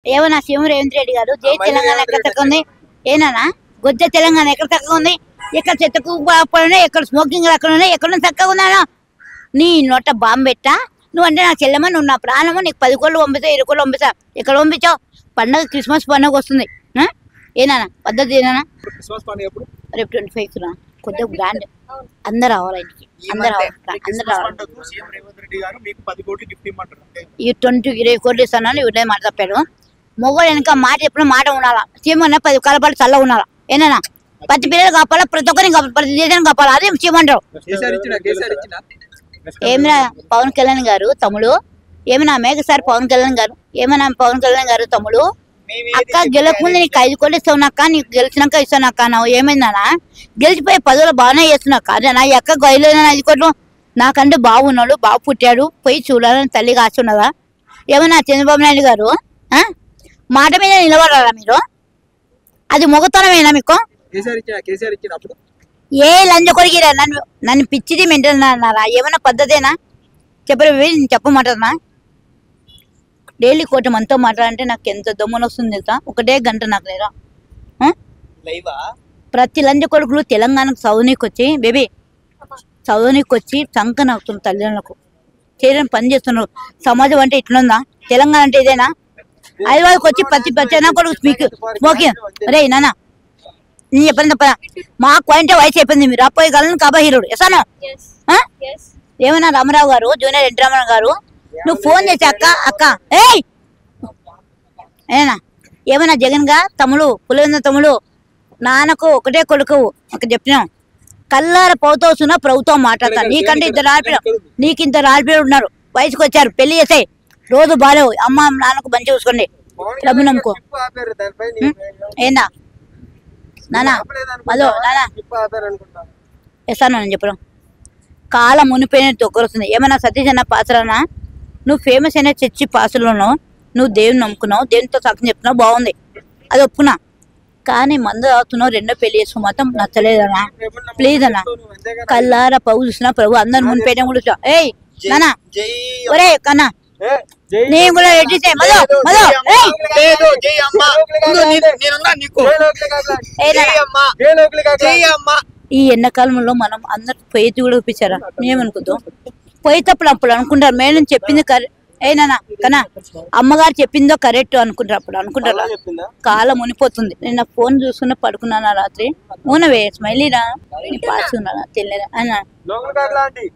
ఏమన్నా సీఎం రేవంత్ రెడ్డి గారు జై తెలంగాణ ఎక్కడ తక్కువ ఉంది ఏనా గొజ్జ తెలంగాణ ఎక్కడ తక్కువ ఉంది ఎక్కడ చెత్తకు ఎక్కడ స్మోకింగ్ అక్కడ ఉన్నాయి ఎక్కడ తక్కువ ఉన్నాను నీ నోట బాంబు పెట్టా నువ్వు అంటే నాకు చెల్లెమ్మ నువ్వు నా ప్రాణము నీకు 10 కోళ్ళు పంపిస్తా 20 కోళ్ళు పంపిస్తా ఎక్కడ పంపించావు పండగ క్రిస్మస్ పండుగ వస్తుంది ఏనా పద్ధతి ఏనా రేపు 25 కొద్దిగా గ్రాండ్ అందరు రావాలి ఇంటికి అందరు ఈ 20 కోట్లు ఇస్తానని ఇదే మాట తప్పాడు మొగోడు వెనక మాట చెప్పిన మాట ఉండాలా సీఎం 10 కాలపాటు చల్ల ఉండాలా ఏనా ప్రతి పిల్లలు కాపాలా ప్రతి ఒక్కరిని కాపాలి ప్రతి దేశాన్ని కాపాలా అదే సీఎం అంటారు ఏమైనా పవన్ కళ్యాణ్ గారు తమ్ముడు ఏమైనా మేఘ సార్ పవన్ కళ్యాణ్ గారు ఏమైనా పవన్ కళ్యాణ్ గారు తమ్ముడు అక్క గెలకముందు నీకు 5 కోట్లు ఇస్తావునక్క నీకు గెలిచినాక ఇస్తానక్క నువ్వు ఏమైందనా గెలిచిపోయి 10 బాగానే చేస్తున్నాక అదే నా అక్క గైలేనా 5 కోట్లు నాకంటే బాగున్నాడు బాబు పుట్టాడు పోయి చూడాలని తల్లిగా ఆశ ఉన్నదా ఏమన్నా చంద్రబాబు నాయుడు గారు మాట మీద నిలబడాలా మీరు అది మొగతనమేనా మీకు ఏ లంజ కొరికిరా నన్ను పిచ్చిది మెంటన్నారా ఏమైనా పద్ధతేనా చెప్పరు చెప్పమంటారా డైలీ కోట మనతో మాట్లాడంటే నాకు ఎంత దమ్మున వస్తుంది తెలుసా ఒకటే గంట నాకు లేదా ప్రతి లంజ కొడుకులు తెలంగాణకు చదువునీకి వచ్చి బేబీ చదువునీకి వచ్చి చంకన అవుతున్నారు తల్లిదండ్రులకు చేయడానికి పని చేస్తున్నారు సమాజం అంటే ఇట్లుందా తెలంగాణ అంటే ఇదేనా హైదరాబాద్కి వచ్చి ప్రతి కొడుకు స్మోకింగ్ రే నాన్న నేను చెప్పండి తప్ప మాకు అంటే వయసు అయిపోయింది మీరు అపోయి గలను కాబా హీరోడు ఎసానా ఏమన్నా రామారావు గారు జూనియర్ ఎన్టీ రామారావు గారు నువ్వు ఫోన్ చేసి అక్క ఏయ్ ఏనా ఏమన్నా జగన్ గా తమ్ముడు పులివెందుల తమ్ముడు నాన్నకు ఒకటే కొడుకు ఒక చెప్పినాం కల్లార పోతోస్తున్నా ప్రభుత్వం మాట్లాడతా నీకంటే నీకు ఇంత రాల్పిడు ఉన్నారు వయసుకు వచ్చారు పెళ్లి చేసాయి రోజు బాలేవు అమ్మ నాన్నకు మంచి చూసుకోండి డబ్బు నమ్ముకో ఏందా నానా మధు నానా ఎసాను నేను చెప్పడం కాలం మునిపోయిన తొక్కరుస్తుంది ఏమన్నా సతీష్ అన్న పాత్రనా నువ్వు ఫేమస్ అయిన చర్చి పాసులను నువ్వు దేవుని నమ్ముకున్నావు దేవునితో సాక్షి చెప్తున్నావు బాగుంది అది ఒప్పుకున్నా కానీ మందు తాగుతున్నావు రెండో పెళ్లి చేసుకో మాత్రం నచ్చలేదన్నా ప్లీజ్ అన్నా కల్లారా పౌ చూసినా ప్రభు అందరు మునిపోయిన కూడా ఏయ్ నానా ఒరే కన్నా నేను కూడా రెడ్డి ఈ ఎండాకాలంలో మనం అందరు పొయ్యి కూడా చూపించారా మేమనుకుందాం పొయ్యి తప్పుడు అప్పుడు అనుకుంటారు మేడం చెప్పింది ఏనా కన్నా అమ్మగారు చెప్పిందో కరెక్ట్ అనుకుంటారు అప్పుడు అనుకుంటారా కాలం మునిపోతుంది నేను నా ఫోన్ చూసుకున్న పడుకున్నానా రాత్రి ఊనవే స్మైలీరా నీ పాస్ ఉన్నానా తెలియదా అన్న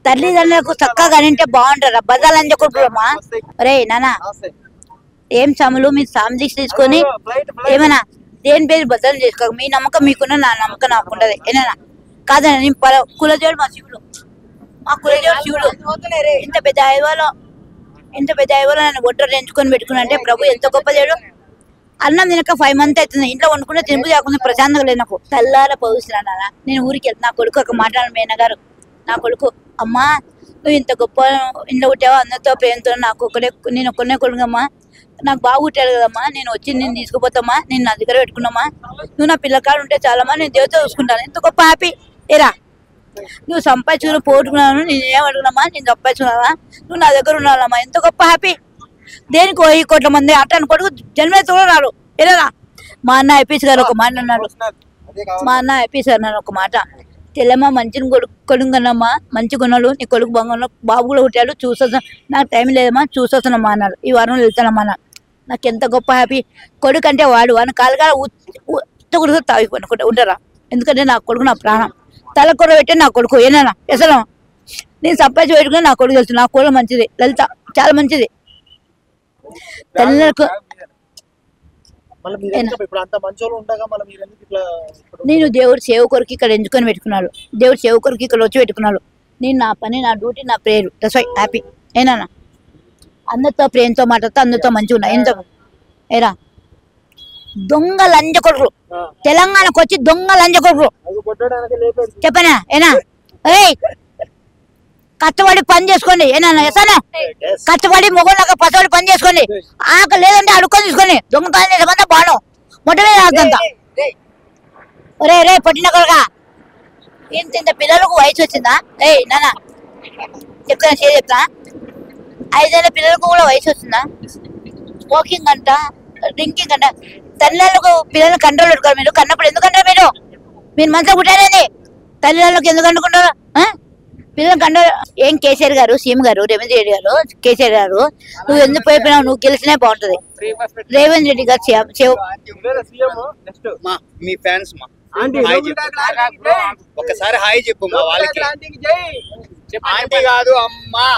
తల్లిదండ్రులకు చక్కగా అంటే బాగుంటారా బదాలని చెప్పుకోమా రే నానా ఏం సాములు మీరు సాము దీక్ష తీసుకొని ఏమన్నా దేని పేరు బద్దలు చేసుకో మీ నమ్మకం మీకున్న నా నమ్మకం నాకుంటది ఏనా కాదన్నా నేను కులదేవుడు మా శివుడు మా కులదేవుడు శివుడు ఇంత పెద్ద ఐవాలో నన్ను ఒట్టరు ఎంచుకొని పెట్టుకున్నా అంటే ప్రభు ఎంత గొప్ప దేవుడు అన్నం తినక 5 months అవుతుంది ఇంట్లో వండుకుంటే తినుపు కాకుండా ప్రశాంతంగా లేదు నాకు తెల్లార పౌస్తున్నానా నేను ఊరికి వెళ్తా నా కొడుకు ఒక మాట మేన గారు నా కొడుకు అమ్మా నువ్వు ఇంత గొప్ప ఇంట్లో పుట్టావా అందరితో ప్రేమతో నాకు నేను ఒక్కనే కొడుకమ్మా నాకు బాగా పుట్టాడు కదమ్మా నేను వచ్చి నేను తీసుకుపోతామా నేను నా దగ్గర పెట్టుకున్నామా నువ్వు నా పిల్లకాడు ఉంటే చాలమ్మా నేను దేవుతో చూసుకుంటాను ఎంత గొప్ప హ్యాపీ ఏరా నువ్వు సంపాదించుకుని పోగొట్టుకున్నాను నేను ఏం అడుగున్నామా నేను సంపాదించుకున్నావా నువ్వు నా దగ్గర ఉన్నావమ్మా ఎంత గొప్ప హ్యాపీ దేనికి 1 కోట్ల మంది అట్టాను కొడుకు జన్మతో రాడు ఏరా మా అన్న ఐపీఎస్ గారు ఒక మాట అన్నారు ఒక మాట తెల్లమ్మ మంచిని కొడుకు కన్నమ్మా మంచి కొన్నాడు నీ కొడుకు బాగున్నా బాబు కూడా పుట్టాడు చూసొస్తా నాకు టైం లేదమ్మా చూసొస్తానమ్మా అన్నాడు ఈ వారం వెళ్తానమ్మా అన్న నాకు ఎంత గొప్ప హ్యాపీ కొడుకు అంటే వాడు అని కాలుగా ఉత్త తాగిపోయి ఉంటారా ఎందుకంటే నా కొడుకు నా ప్రాణం తలకూర పెట్టి నా కొడుకు ఏనా అసలు నేను సంపాదించి పెట్టుకుని నా కొడుకు వెళ్తాను నా కూర మంచిది లలిత చాలా మంచిది తల్లిదండ్రులకు నేను దేవుడు సేవ కొరకు ఇక్కడ ఎంచుకొని పెట్టుకున్నాడు దేవుడు సేవ కొరకు ఇక్కడ వచ్చి పెట్టుకున్నాడు నేను నా పని నా డ్యూటీ నా ప్రేయర్ దట్స్ వై హ్యాపీ ఏనా అందరితో ప్రేమతో మాట్లాడుతూ అందరితో మంచిగా ఉన్నా ఎంత ఏరా దొంగ లంజ కొడుకులు తెలంగాణకు వచ్చి దొంగ లంజ కొడుకులు చెప్పనా ఏనా ఏయ్ కష్టపడి పని చేసుకోండి ఏనా ఎసానా కష్టపడి మొగోళ్ళగా పసపడి పని చేసుకోండి ఆక లేదంటే అడుక్కొని తీసుకోండి దొంగతనం చేసేమంతా బాను మొట్టమే ఆడుతుందా ఒరే రే పట్టిన కొడుగా ఇంత పిల్లలకు వయసు వచ్చిందా ఏయ్ నాన్న చెప్తాను చెప్తా 5 ఏళ్ళ పిల్లలకు కూడా వయసు వచ్చిందా స్మోకింగ్ అంట డ్రింకింగ్ అంట తల్లిదండ్రులకు పిల్లల్ని కంట్రోల్ పెట్టుకోవాలి మీరు కన్నప్పుడు ఎందుకంటారు మీరు మంచిగా పుట్టారని తల్లిదండ్రులకు ఎందుకు అనుకుంటారు పిల్లలు కంట్రోల్ ఏం కేసీఆర్ గారు సీఎం గారు రేవంత్ రెడ్డి గారు కేసీఆర్ గారు నువ్వు ఎందుకు పోయిపోయినావు నువ్వు గెలిచినే బాగుంటది రేవంత్ రెడ్డి గారు మీ ఫ్యాన్స్ ఒకసారి హాయ్ చెప్పు మా వాళ్ళకి ఆంటీ కాదు అమ్మా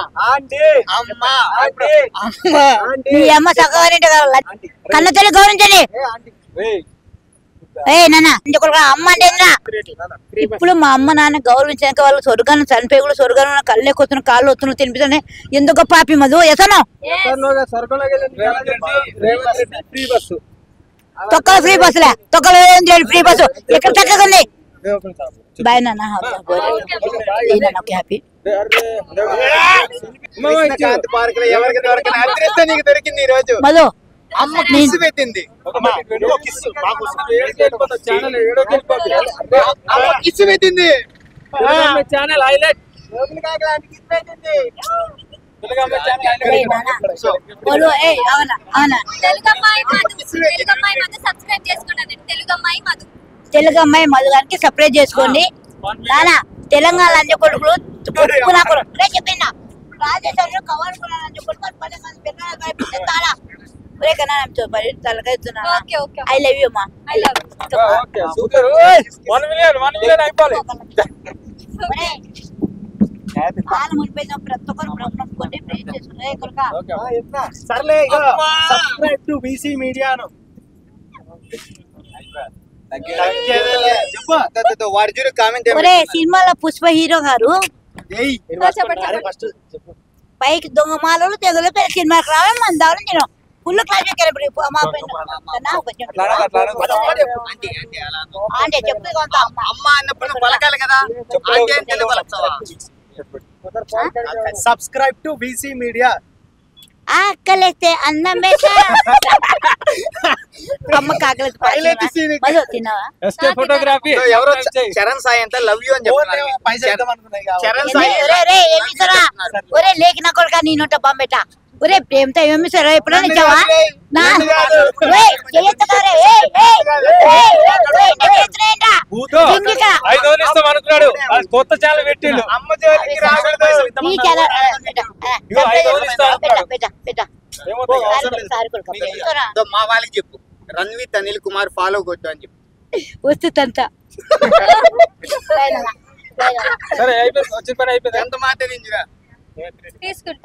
అమ్మా మీ అమ్మ చక్కగా కన్న తల్లి గౌరవించండి ఏ నాన్న అమ్మ అంటే ఇప్పుడు మా అమ్మ నాన్న గౌరవించడానికి వాళ్ళు స్వర్గాన్ని చనిపోయి కూడా స్వర్గాన్ని కళ్ళు ఎక్కుతున్న కాళ్ళు వస్తున్న తినిపిస్తానే ఎందుకు పాపి మధు ఎసను తొక్కల ఫ్రీ బస్సులే తొక్కల ఫ్రీ బస్సు ఎక్కడ చక్కగా బాయ్ నాన్న హ్యాపీ దొరికింది ఈ రోజు మధు అమ్మ కిస్ పెట్టింది కిస్ పెట్టింది ఛానల్ హైలైట్ తెలుగు అమ్మాయి మధు గారికి సపరేట్ చేసుకోండి నానా తెలంగాణ లంచ కొడుకులు చెప్పిన Rajeshwar cover I love you మా ప్రతి ఒక్కరు సినిమాలో పుష్ప హీరో గారు పైకి దొంగమాలలు తెగులు సినిమాకి రావడం మన దాని నేను ఫుల్ క్లాస్ అంటే చెప్పి అమ్మ అన్నప్పుడు పలకాలి కదా సబ్స్క్రైబ్ టు బీసీ మీడియా ఆకలిస్తే అన్నం వేసా అమ్మ కాకలేదు ఫోటోగ్రఫీ ఎవరో చరణ్ సాయి అంటే లవ్ యూ అని చెప్తున్నారు ఒరే లేకిన కొడుక నీ నోట బాంబెట ఒరే ప్రేమతో ఏమి సరే ఎప్పుడైనా ఇచ్చావా కొత్త ఛానల్ పెట్టిండు మా వాళ్ళకి చెప్పు రణ్వీత్ అనిల్ కుమార్ ఫాలో కొట్టు అని చెప్పు వస్తుందంతా సరే అయిపోయింది వచ్చిన పని అయిపోయింది ఎంత మాట తీసుకుంటా